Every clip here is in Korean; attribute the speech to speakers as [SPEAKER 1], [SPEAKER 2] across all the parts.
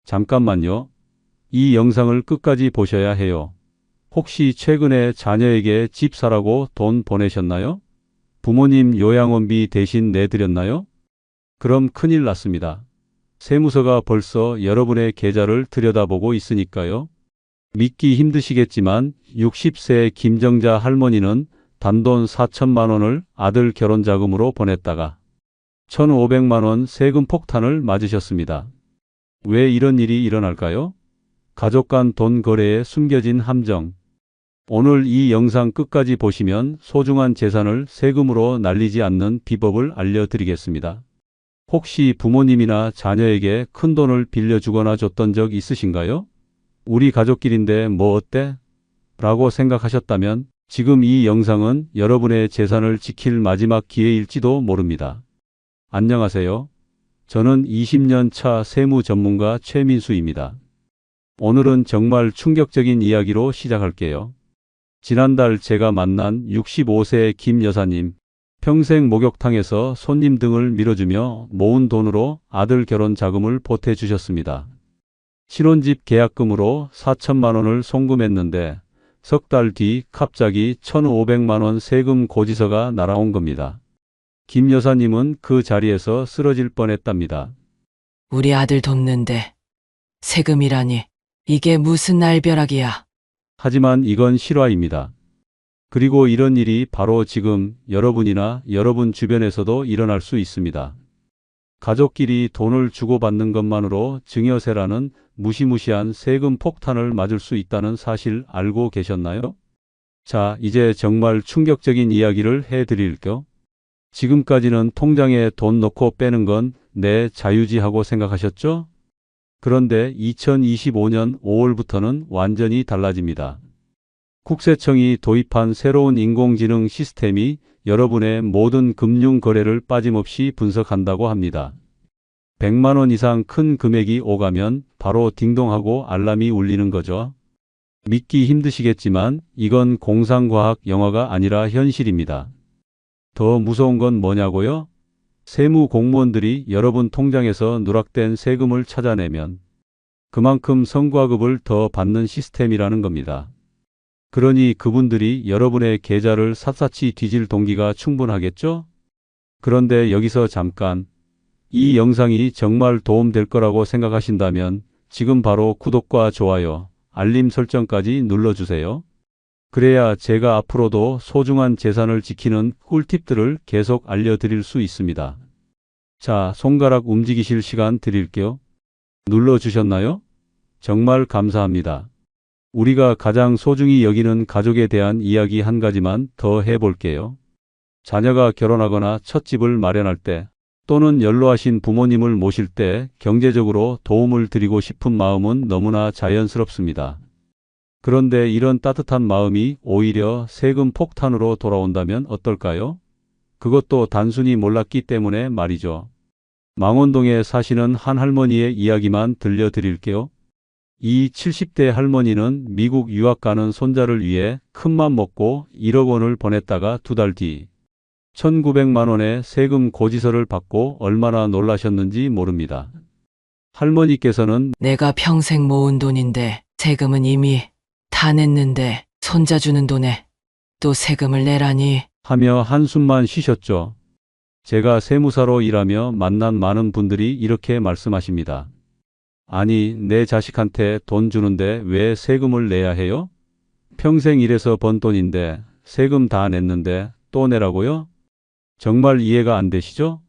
[SPEAKER 1] 잠깐만요. 이 영상을 끝까지 보셔야 해요. 혹시 최근에 자녀에게 집 사라고 돈 보내셨나요? 부모님 요양원비 대신 내드렸나요? 그럼 큰일 났습니다. 세무서가 벌써 여러분의 계좌를 들여다보고 있으니까요. 믿기 힘드시겠지만 60세 김정자 할머니는 단돈 4천만 원을 아들 결혼 자금으로 보냈다가 1,500만 원 세금 폭탄을 맞으셨습니다. 왜 이런 일이 일어날까요? 가족 간 돈 거래에 숨겨진 함정. 오늘 이 영상 끝까지 보시면 소중한 재산을 세금으로 날리지 않는 비법을 알려드리겠습니다. 혹시 부모님이나 자녀에게 큰 돈을 빌려주거나 줬던 적 있으신가요? 우리 가족끼리인데 뭐 어때? 라고 생각하셨다면 지금 이 영상은 여러분의 재산을 지킬 마지막 기회일지도 모릅니다. 안녕하세요. 저는 20년 차 세무 전문가 최민수입니다. 오늘은 정말 충격적인 이야기로 시작할게요. 지난달 제가 만난 65세 김 여사님, 평생 목욕탕에서 손님 등을 밀어주며 모은 돈으로 아들 결혼 자금을 보태주셨습니다. 신혼집 계약금으로 4천만 원을 송금했는데 석 달 뒤 갑자기 1,500만 원 세금 고지서가 날아온 겁니다. 김 여사님은 그 자리에서 쓰러질 뻔했답니다.
[SPEAKER 2] 우리 아들 돕는데 세금이라니 이게 무슨 날벼락이야.
[SPEAKER 1] 하지만 이건 실화입니다. 그리고 이런 일이 바로 지금 여러분이나 여러분 주변에서도 일어날 수 있습니다. 가족끼리 돈을 주고받는 것만으로 증여세라는 무시무시한 세금 폭탄을 맞을 수 있다는 사실 알고 계셨나요? 자, 이제 정말 충격적인 이야기를 해드릴게요. 지금까지는 통장에 돈 넣고 빼는 건 내 자유지하고 생각하셨죠? 그런데 2025년 5월부터는 완전히 달라집니다. 국세청이 도입한 새로운 인공지능 시스템이 여러분의 모든 금융 거래를 빠짐없이 분석한다고 합니다. 100만 원 이상 큰 금액이 오가면 바로 딩동하고 알람이 울리는 거죠. 믿기 힘드시겠지만 이건 공상과학 영화가 아니라 현실입니다. 더 무서운 건 뭐냐고요? 세무 공무원들이 여러분 통장에서 누락된 세금을 찾아내면 그만큼 성과급을 더 받는 시스템이라는 겁니다. 그러니 그분들이 여러분의 계좌를 샅샅이 뒤질 동기가 충분하겠죠? 그런데 여기서 잠깐, 이 영상이 정말 도움될 거라고 생각하신다면 지금 바로 구독과 좋아요, 알림 설정까지 눌러주세요. 그래야 제가 앞으로도 소중한 재산을 지키는 꿀팁들을 계속 알려드릴 수 있습니다. 자, 손가락 움직이실 시간 드릴게요. 눌러주셨나요? 정말 감사합니다. 우리가 가장 소중히 여기는 가족에 대한 이야기 한 가지만 더 해볼게요. 자녀가 결혼하거나 첫 집을 마련할 때 또는 연로하신 부모님을 모실 때 경제적으로 도움을 드리고 싶은 마음은 너무나 자연스럽습니다. 그런데 이런 따뜻한 마음이 오히려 세금 폭탄으로 돌아온다면 어떨까요? 그것도 단순히 몰랐기 때문에 말이죠. 망원동에 사시는 한 할머니의 이야기만 들려드릴게요. 이 70대 할머니는 미국 유학 가는 손자를 위해 큰맘 먹고 1억 원을 보냈다가 2달 뒤 1,900만 원의 세금 고지서를 받고 얼마나 놀라셨는지 모릅니다. 할머니께서는
[SPEAKER 2] 내가 평생 모은 돈인데 세금은 이미 다 냈는데 손자 주는 돈에 또 세금을 내라니.
[SPEAKER 1] 하며 한숨만 쉬셨죠. 제가 세무사로 일하며 만난 많은 분들이 이렇게 말씀하십니다. 아니, 내 자식한테 돈 주는데 왜 세금을 내야 해요? 평생 일해서 번 돈인데 세금 다 냈는데 또 내라고요? 정말 이해가 안 되시죠?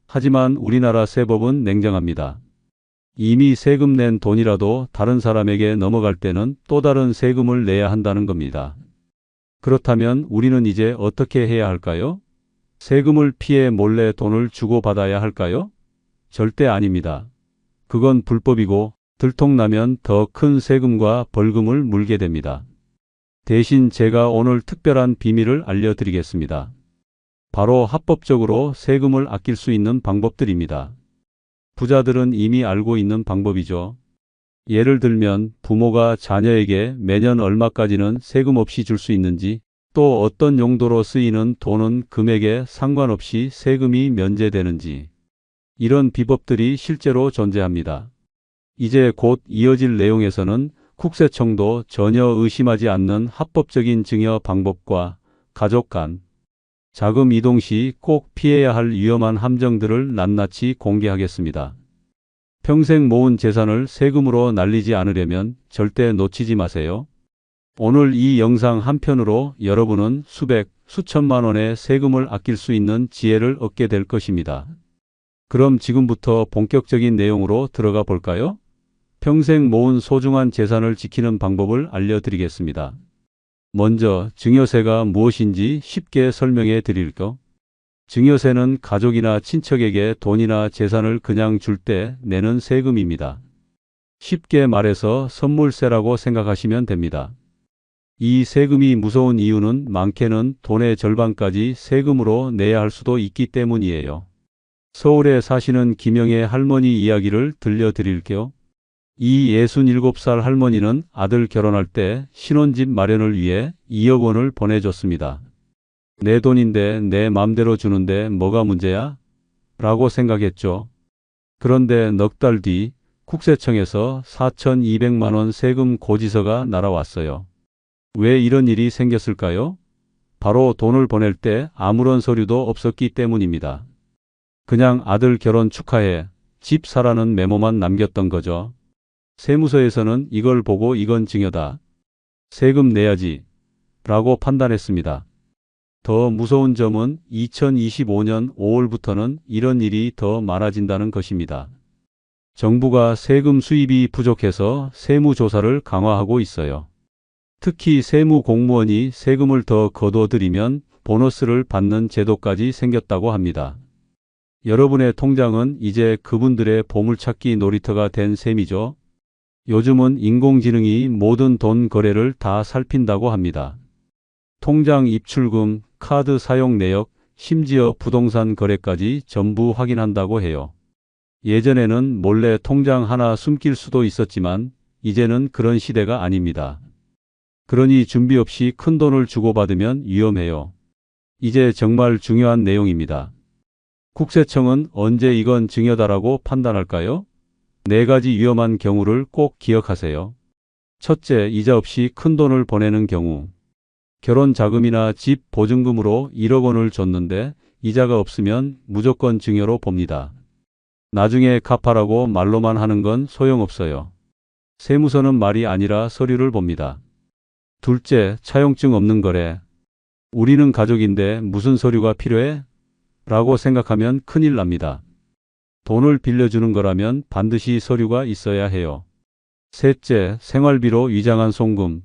[SPEAKER 1] 하지만 우리나라 세법은 냉정합니다. 이미 세금 낸 돈이라도 다른 사람에게 넘어갈 때는 또 다른 세금을 내야 한다는 겁니다. 그렇다면 우리는 이제 어떻게 해야 할까요? 세금을 피해 몰래 돈을 주고받아야 할까요? 절대 아닙니다. 그건 불법이고 들통나면 더 큰 세금과 벌금을 물게 됩니다. 대신 제가 오늘 특별한 비밀을 알려드리겠습니다. 바로 합법적으로 세금을 아낄 수 있는 방법들입니다. 부자들은 이미 알고 있는 방법이죠. 예를 들면 부모가 자녀에게 매년 얼마까지는 세금 없이 줄 수 있는지, 또 어떤 용도로 쓰이는 돈은 금액에 상관없이 세금이 면제되는지, 이런 비법들이 실제로 존재합니다. 이제 곧 이어질 내용에서는 국세청도 전혀 의심하지 않는 합법적인 증여 방법과 가족 간 자금 이동 시 꼭 피해야 할 위험한 함정들을 낱낱이 공개하겠습니다. 평생 모은 재산을 세금으로 날리지 않으려면 절대 놓치지 마세요. 오늘 이 영상 한편으로 여러분은 수백, 수천만 원의 세금을 아낄 수 있는 지혜를 얻게 될 것입니다. 그럼 지금부터 본격적인 내용으로 들어가 볼까요? 평생 모은 소중한 재산을 지키는 방법을 알려드리겠습니다. 먼저 증여세가 무엇인지 쉽게 설명해 드릴게요. 증여세는 가족이나 친척에게 돈이나 재산을 그냥 줄 때 내는 세금입니다. 쉽게 말해서 선물세라고 생각하시면 됩니다. 이 세금이 무서운 이유는 많게는 돈의 절반까지 세금으로 내야 할 수도 있기 때문이에요. 서울에 사시는 김영애 할머니 이야기를 들려드릴게요. 이 67살 할머니는 아들 결혼할 때 신혼집 마련을 위해 2억 원을 보내줬습니다. 내 돈인데 내 맘대로 주는데 뭐가 문제야? 라고 생각했죠. 그런데 넉 달 뒤 국세청에서 4,200만 원 세금 고지서가 날아왔어요. 왜 이런 일이 생겼을까요? 바로 돈을 보낼 때 아무런 서류도 없었기 때문입니다. 그냥 아들 결혼 축하해, 집 사라는 메모만 남겼던 거죠. 세무서에서는 이걸 보고 이건 증여다, 세금 내야지 라고 판단했습니다. 더 무서운 점은 2025년 5월부터는 이런 일이 더 많아진다는 것입니다. 정부가 세금 수입이 부족해서 세무조사를 강화하고 있어요. 특히 세무공무원이 세금을 더 거둬들이면 보너스를 받는 제도까지 생겼다고 합니다. 여러분의 통장은 이제 그분들의 보물찾기 놀이터가 된 셈이죠. 요즘은 인공지능이 모든 돈 거래를 다 살핀다고 합니다. 통장 입출금, 카드 사용 내역, 심지어 부동산 거래까지 전부 확인한다고 해요. 예전에는 몰래 통장 하나 숨길 수도 있었지만 이제는 그런 시대가 아닙니다. 그러니 준비 없이 큰 돈을 주고받으면 위험해요. 이제 정말 중요한 내용입니다. 국세청은 언제 이건 증여다라고 판단할까요? 4가지 위험한 경우를 꼭 기억하세요. 첫째, 이자 없이 큰 돈을 보내는 경우. 결혼 자금이나 집 보증금으로 1억 원을 줬는데 이자가 없으면 무조건 증여로 봅니다. 나중에 갚아라고 말로만 하는 건 소용없어요. 세무서는 말이 아니라 서류를 봅니다. 둘째, 차용증 없는 거래. 우리는 가족인데 무슨 서류가 필요해? 라고 생각하면 큰일 납니다. 돈을 빌려주는 거라면 반드시 서류가 있어야 해요. 셋째, 생활비로 위장한 송금.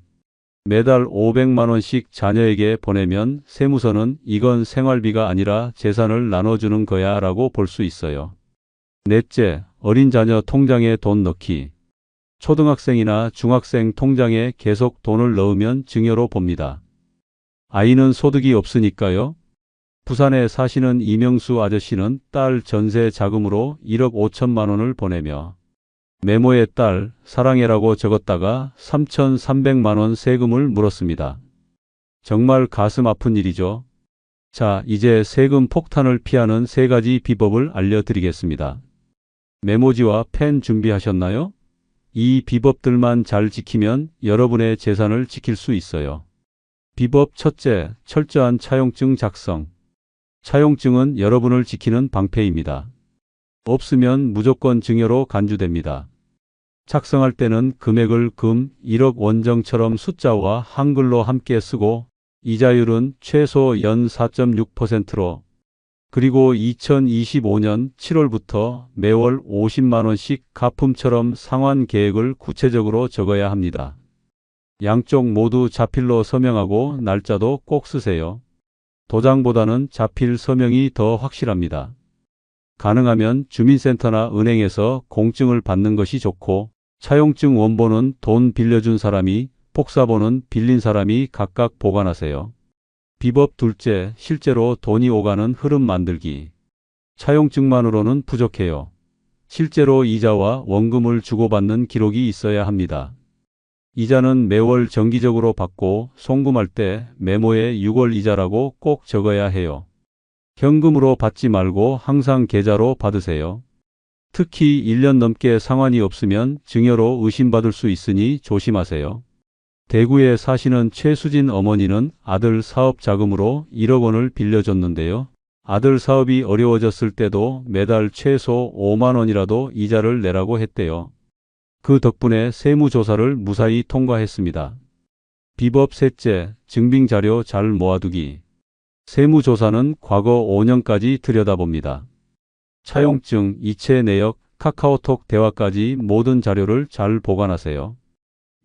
[SPEAKER 1] 매달 500만 원씩 자녀에게 보내면 세무서는 이건 생활비가 아니라 재산을 나눠주는 거야 라고 볼 수 있어요. 넷째, 어린 자녀 통장에 돈 넣기. 초등학생이나 중학생 통장에 계속 돈을 넣으면 증여로 봅니다. 아이는 소득이 없으니까요. 부산에 사시는 이명수 아저씨는 딸 전세 자금으로 1억 5천만 원을 보내며 메모에 딸 사랑해라고 적었다가 3,300만 원 세금을 물었습니다. 정말 가슴 아픈 일이죠. 자, 이제 세금 폭탄을 피하는 3가지 비법을 알려드리겠습니다. 메모지와 펜 준비하셨나요? 이 비법들만 잘 지키면 여러분의 재산을 지킬 수 있어요. 비법 첫째, 철저한 차용증 작성. 차용증은 여러분을 지키는 방패입니다. 없으면 무조건 증여로 간주됩니다. 작성할 때는 금액을 금 1억 원정처럼 숫자와 한글로 함께 쓰고 이자율은 최소 연 4.6%로 그리고 2025년 7월부터 매월 50만 원씩 가품처럼 상환 계획을 구체적으로 적어야 합니다. 양쪽 모두 자필로 서명하고 날짜도 꼭 쓰세요. 도장보다는 자필 서명이 더 확실합니다. 가능하면 주민센터나 은행에서 공증을 받는 것이 좋고 차용증 원본은 돈 빌려준 사람이, 복사본은 빌린 사람이 각각 보관하세요. 비법 둘째, 실제로 돈이 오가는 흐름 만들기. 차용증만으로는 부족해요. 실제로 이자와 원금을 주고받는 기록이 있어야 합니다. 이자는 매월 정기적으로 받고 송금할 때 메모에 6월 이자라고 꼭 적어야 해요. 현금으로 받지 말고 항상 계좌로 받으세요. 특히 1년 넘게 상환이 없으면 증여로 의심받을 수 있으니 조심하세요. 대구에 사시는 최수진 어머니는 아들 사업 자금으로 1억 원을 빌려줬는데요. 아들 사업이 어려워졌을 때도 매달 최소 5만 원이라도 이자를 내라고 했대요. 그 덕분에 세무조사를 무사히 통과했습니다. 비법 셋째, 증빙자료 잘 모아두기. 세무조사는 과거 5년까지 들여다봅니다. 차용증, 이체 내역, 카카오톡 대화까지 모든 자료를 잘 보관하세요.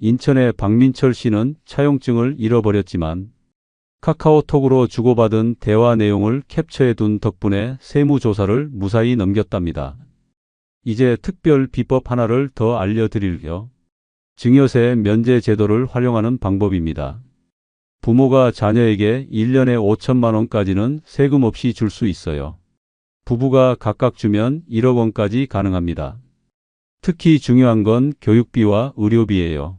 [SPEAKER 1] 인천의 박민철 씨는 차용증을 잃어버렸지만 카카오톡으로 주고받은 대화 내용을 캡처해둔 덕분에 세무조사를 무사히 넘겼답니다. 이제 특별 비법 하나를 더 알려드릴게요. 증여세 면제 제도를 활용하는 방법입니다. 부모가 자녀에게 1년에 5천만 원까지는 세금 없이 줄 수 있어요. 부부가 각각 주면 1억 원까지 가능합니다. 특히 중요한 건 교육비와 의료비예요.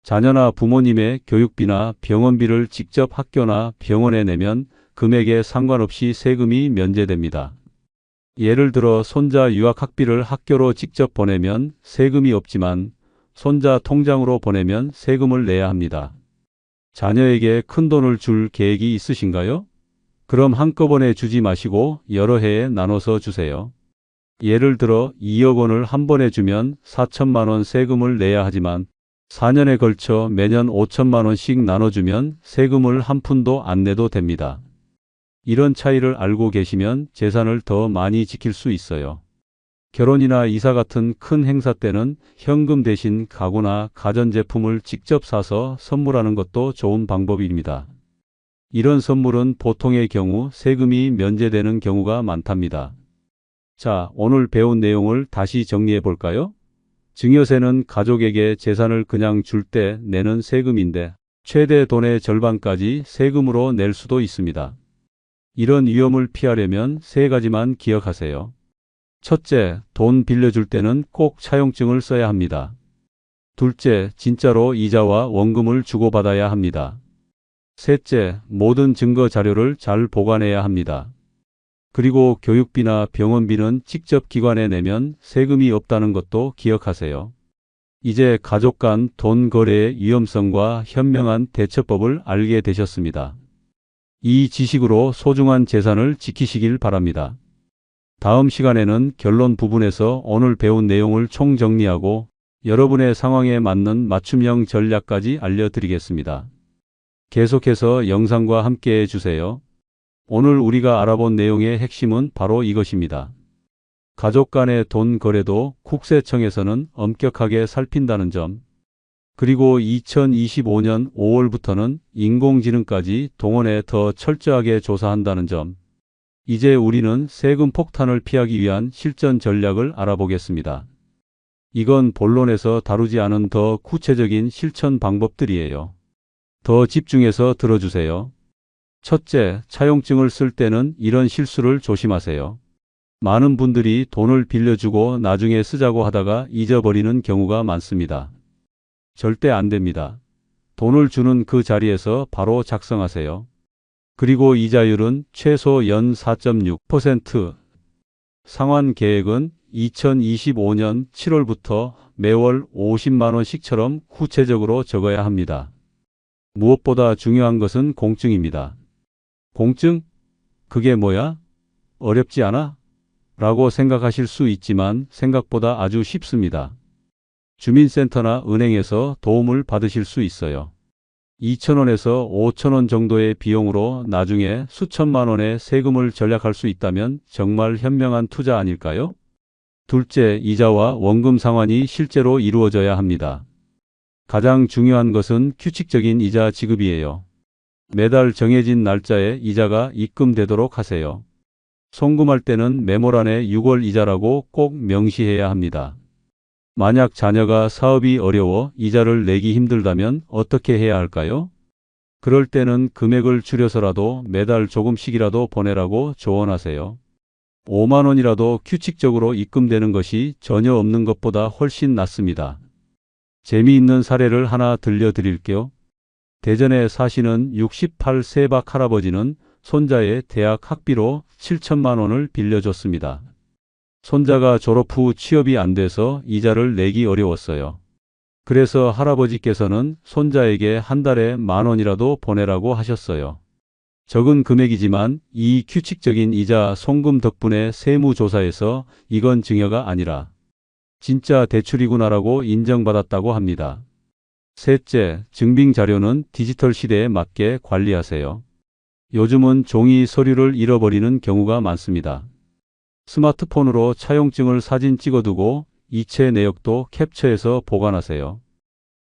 [SPEAKER 1] 자녀나 부모님의 교육비나 병원비를 직접 학교나 병원에 내면 금액에 상관없이 세금이 면제됩니다. 예를 들어 손자 유학학비를 학교로 직접 보내면 세금이 없지만 손자 통장으로 보내면 세금을 내야 합니다. 자녀에게 큰돈을 줄 계획이 있으신가요? 그럼 한꺼번에 주지 마시고 여러 해에 나눠서 주세요. 예를 들어 2억 원을 한 번에 주면 4천만 원 세금을 내야 하지만 4년에 걸쳐 매년 5천만 원씩 나눠주면 세금을 한 푼도 안 내도 됩니다. 이런 차이를 알고 계시면 재산을 더 많이 지킬 수 있어요. 결혼이나 이사 같은 큰 행사 때는 현금 대신 가구나 가전제품을 직접 사서 선물하는 것도 좋은 방법입니다. 이런 선물은 보통의 경우 세금이 면제되는 경우가 많답니다. 자, 오늘 배운 내용을 다시 정리해 볼까요? 증여세는 가족에게 재산을 그냥 줄 때 내는 세금인데 최대 돈의 절반까지 세금으로 낼 수도 있습니다. 이런 위험을 피하려면 세 가지만 기억하세요. 첫째, 돈 빌려줄 때는 꼭 차용증을 써야 합니다. 둘째, 진짜로 이자와 원금을 주고받아야 합니다. 셋째, 모든 증거 자료를 잘 보관해야 합니다. 그리고 교육비나 병원비는 직접 기관에 내면 세금이 없다는 것도 기억하세요. 이제 가족 간 돈 거래의 위험성과 현명한 대처법을 알게 되셨습니다. 이 지식으로 소중한 재산을 지키시길 바랍니다. 다음 시간에는 결론 부분에서 오늘 배운 내용을 총정리하고 여러분의 상황에 맞는 맞춤형 전략까지 알려드리겠습니다. 계속해서 영상과 함께 해주세요. 오늘 우리가 알아본 내용의 핵심은 바로 이것입니다. 가족 간의 돈 거래도 국세청에서는 엄격하게 살핀다는 점, 그리고 2025년 5월부터는 인공지능까지 동원해 더 철저하게 조사한다는 점, 이제 우리는 세금 폭탄을 피하기 위한 실전 전략을 알아보겠습니다. 이건 본론에서 다루지 않은 더 구체적인 실천 방법들이에요. 더 집중해서 들어주세요. 첫째, 차용증을 쓸 때는 이런 실수를 조심하세요. 많은 분들이 돈을 빌려주고 나중에 쓰자고 하다가 잊어버리는 경우가 많습니다. 절대 안 됩니다. 돈을 주는 그 자리에서 바로 작성하세요. 그리고 이자율은 최소 연 4.6%. 상환 계획은 2025년 7월부터 매월 50만 원씩처럼 구체적으로 적어야 합니다. 무엇보다 중요한 것은 공증입니다. 공증? 그게 뭐야? 어렵지 않아? 라고 생각하실 수 있지만 생각보다 아주 쉽습니다. 주민센터나 은행에서 도움을 받으실 수 있어요. 2,000원에서 5,000원 정도의 비용으로 나중에 수천만 원의 세금을 절약할 수 있다면 정말 현명한 투자 아닐까요? 둘째, 이자와 원금 상환이 실제로 이루어져야 합니다. 가장 중요한 것은 규칙적인 이자 지급이에요. 매달 정해진 날짜에 이자가 입금되도록 하세요. 송금할 때는 메모란에 6월 이자라고 꼭 명시해야 합니다. 만약 자녀가 사업이 어려워 이자를 내기 힘들다면 어떻게 해야 할까요? 그럴 때는 금액을 줄여서라도 매달 조금씩이라도 보내라고 조언하세요. 5만 원이라도 규칙적으로 입금되는 것이 전혀 없는 것보다 훨씬 낫습니다. 재미있는 사례를 하나 들려드릴게요. 대전에 사시는 68세 박 할아버지는 손자의 대학 학비로 7천만 원을 빌려줬습니다. 손자가 졸업 후 취업이 안 돼서 이자를 내기 어려웠어요. 그래서 할아버지께서는 손자에게 한 달에 10,000원이라도 보내라고 하셨어요. 적은 금액이지만 이 규칙적인 이자 송금 덕분에 세무조사에서 이건 증여가 아니라 진짜 대출이구나라고 인정받았다고 합니다. 셋째, 증빙 자료는 디지털 시대에 맞게 관리하세요. 요즘은 종이 서류를 잃어버리는 경우가 많습니다. 스마트폰으로 차용증을 사진 찍어두고 이체 내역도 캡처해서 보관하세요.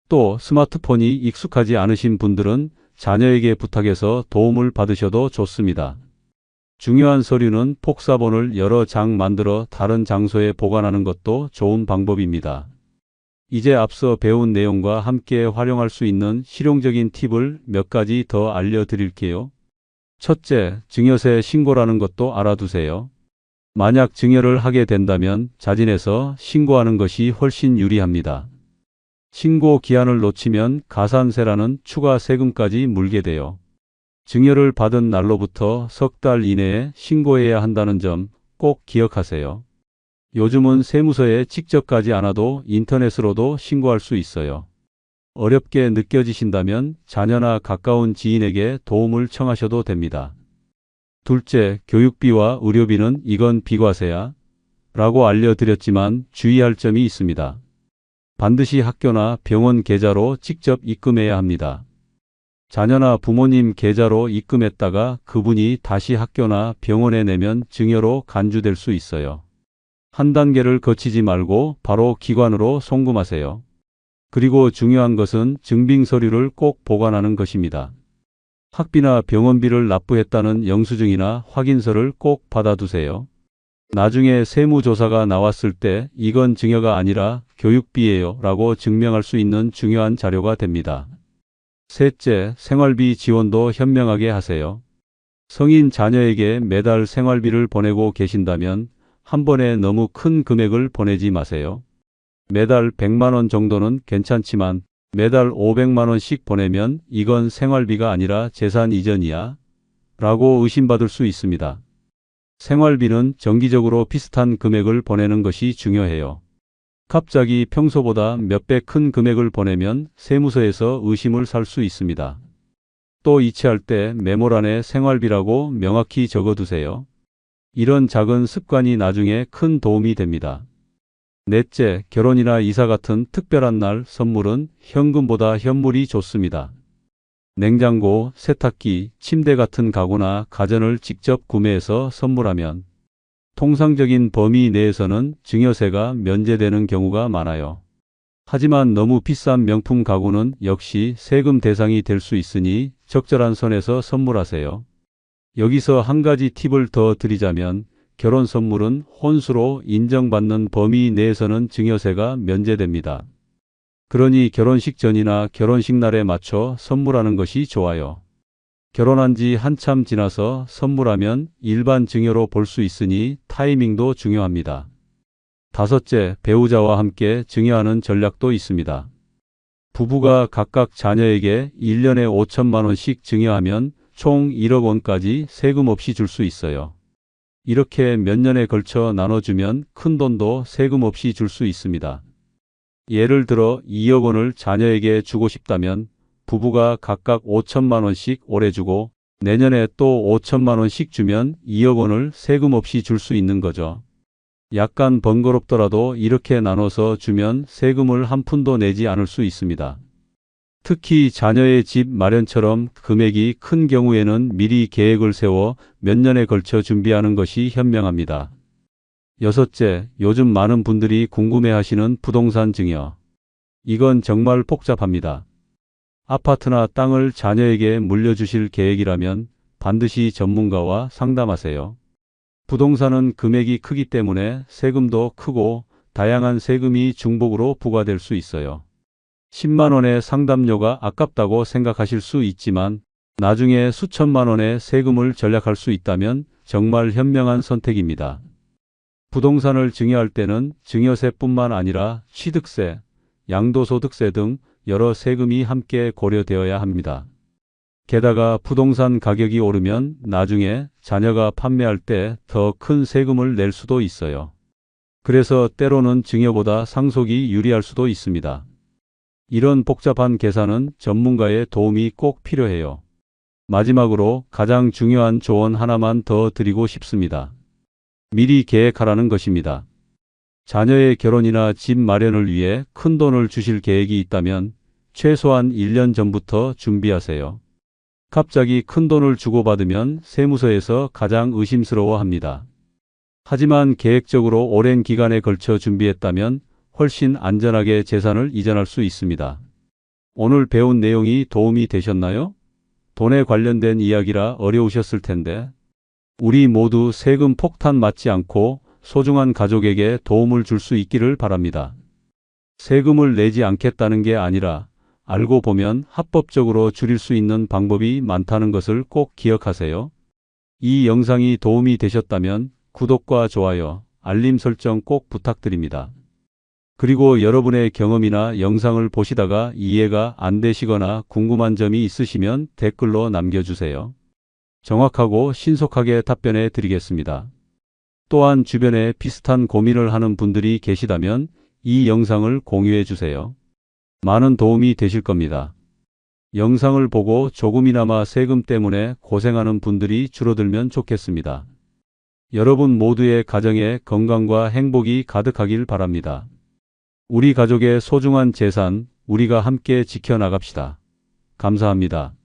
[SPEAKER 1] 또 스마트폰이 익숙하지 않으신 분들은 자녀에게 부탁해서 도움을 받으셔도 좋습니다. 중요한 서류는 폭사본을 여러 장 만들어 다른 장소에 보관하는 것도 좋은 방법입니다. 이제 앞서 배운 내용과 함께 활용할 수 있는 실용적인 팁을 몇 가지 더 알려드릴게요. 첫째, 증여세 신고라는 것도 알아두세요. 만약 증여를 하게 된다면 자진해서 신고하는 것이 훨씬 유리합니다. 신고 기한을 놓치면 가산세라는 추가 세금까지 물게 돼요. 증여를 받은 날로부터 석 달 이내에 신고해야 한다는 점 꼭 기억하세요. 요즘은 세무서에 직접 가지 않아도 인터넷으로도 신고할 수 있어요. 어렵게 느껴지신다면 자녀나 가까운 지인에게 도움을 청하셔도 됩니다. 둘째, 교육비와 의료비는 이건 비과세야 라고 알려드렸지만 주의할 점이 있습니다. 반드시 학교나 병원 계좌로 직접 입금해야 합니다. 자녀나 부모님 계좌로 입금했다가 그분이 다시 학교나 병원에 내면 증여로 간주될 수 있어요. 한 단계를 거치지 말고 바로 기관으로 송금하세요. 그리고 중요한 것은 증빙 서류를 꼭 보관하는 것입니다. 학비나 병원비를 납부했다는 영수증이나 확인서를 꼭 받아두세요. 나중에 세무조사가 나왔을 때 이건 증여가 아니라 교육비예요 라고 증명할 수 있는 중요한 자료가 됩니다. 셋째, 생활비 지원도 현명하게 하세요. 성인 자녀에게 매달 생활비를 보내고 계신다면 한 번에 너무 큰 금액을 보내지 마세요. 매달 100만 원 정도는 괜찮지만 매달 500만 원씩 보내면 이건 생활비가 아니라 재산 이전이야 라고 의심받을 수 있습니다. 생활비는 정기적으로 비슷한 금액을 보내는 것이 중요해요. 갑자기 평소보다 몇 배 큰 금액을 보내면 세무서에서 의심을 살 수 있습니다. 또 이체할 때 메모란에 생활비라고 명확히 적어두세요. 이런 작은 습관이 나중에 큰 도움이 됩니다. 넷째, 결혼이나 이사 같은 특별한 날 선물은 현금보다 현물이 좋습니다. 냉장고, 세탁기, 침대 같은 가구나 가전을 직접 구매해서 선물하면 통상적인 범위 내에서는 증여세가 면제되는 경우가 많아요. 하지만 너무 비싼 명품 가구는 역시 세금 대상이 될 수 있으니 적절한 선에서 선물하세요. 여기서 한 가지 팁을 더 드리자면 결혼 선물은 혼수로 인정받는 범위 내에서는 증여세가 면제됩니다. 그러니 결혼식 전이나 결혼식 날에 맞춰 선물하는 것이 좋아요. 결혼한 지 한참 지나서 선물하면 일반 증여로 볼 수 있으니 타이밍도 중요합니다. 다섯째, 배우자와 함께 증여하는 전략도 있습니다. 부부가 각각 자녀에게 1년에 5천만 원씩 증여하면 총 1억 원까지 세금 없이 줄 수 있어요. 이렇게 몇 년에 걸쳐 나눠주면 큰 돈도 세금 없이 줄 수 있습니다. 예를 들어 2억 원을 자녀에게 주고 싶다면 부부가 각각 5천만 원씩 올해 주고 내년에 또 5천만 원씩 주면 2억 원을 세금 없이 줄 수 있는 거죠. 약간 번거롭더라도 이렇게 나눠서 주면 세금을 한 푼도 내지 않을 수 있습니다. 특히 자녀의 집 마련처럼 금액이 큰 경우에는 미리 계획을 세워 몇 년에 걸쳐 준비하는 것이 현명합니다. 여섯째, 요즘 많은 분들이 궁금해하시는 부동산 증여. 이건 정말 복잡합니다. 아파트나 땅을 자녀에게 물려주실 계획이라면 반드시 전문가와 상담하세요. 부동산은 금액이 크기 때문에 세금도 크고 다양한 세금이 중복으로 부과될 수 있어요. 10만 원의 상담료가 아깝다고 생각하실 수 있지만 나중에 수천만 원의 세금을 절약할 수 있다면 정말 현명한 선택입니다. 부동산을 증여할 때는 증여세뿐만 아니라 취득세, 양도소득세 등 여러 세금이 함께 고려되어야 합니다. 게다가 부동산 가격이 오르면 나중에 자녀가 판매할 때 더 큰 세금을 낼 수도 있어요. 그래서 때로는 증여보다 상속이 유리할 수도 있습니다. 이런 복잡한 계산은 전문가의 도움이 꼭 필요해요. 마지막으로 가장 중요한 조언 하나만 더 드리고 싶습니다. 미리 계획하라는 것입니다. 자녀의 결혼이나 집 마련을 위해 큰 돈을 주실 계획이 있다면 최소한 1년 전부터 준비하세요. 갑자기 큰 돈을 주고받으면 세무서에서 가장 의심스러워합니다. 하지만 계획적으로 오랜 기간에 걸쳐 준비했다면 훨씬 안전하게 재산을 이전할 수 있습니다. 오늘 배운 내용이 도움이 되셨나요? 돈에 관련된 이야기라 어려우셨을 텐데 우리 모두 세금 폭탄 맞지 않고 소중한 가족에게 도움을 줄 수 있기를 바랍니다. 세금을 내지 않겠다는 게 아니라 알고 보면 합법적으로 줄일 수 있는 방법이 많다는 것을 꼭 기억하세요. 이 영상이 도움이 되셨다면 구독과 좋아요, 알림 설정 꼭 부탁드립니다. 그리고 여러분의 경험이나 영상을 보시다가 이해가 안 되시거나 궁금한 점이 있으시면 댓글로 남겨주세요. 정확하고 신속하게 답변해 드리겠습니다. 또한 주변에 비슷한 고민을 하는 분들이 계시다면 이 영상을 공유해 주세요. 많은 도움이 되실 겁니다. 영상을 보고 조금이나마 세금 때문에 고생하는 분들이 줄어들면 좋겠습니다. 여러분 모두의 가정에 건강과 행복이 가득하길 바랍니다. 우리 가족의 소중한 재산, 우리가 함께 지켜나갑시다. 감사합니다.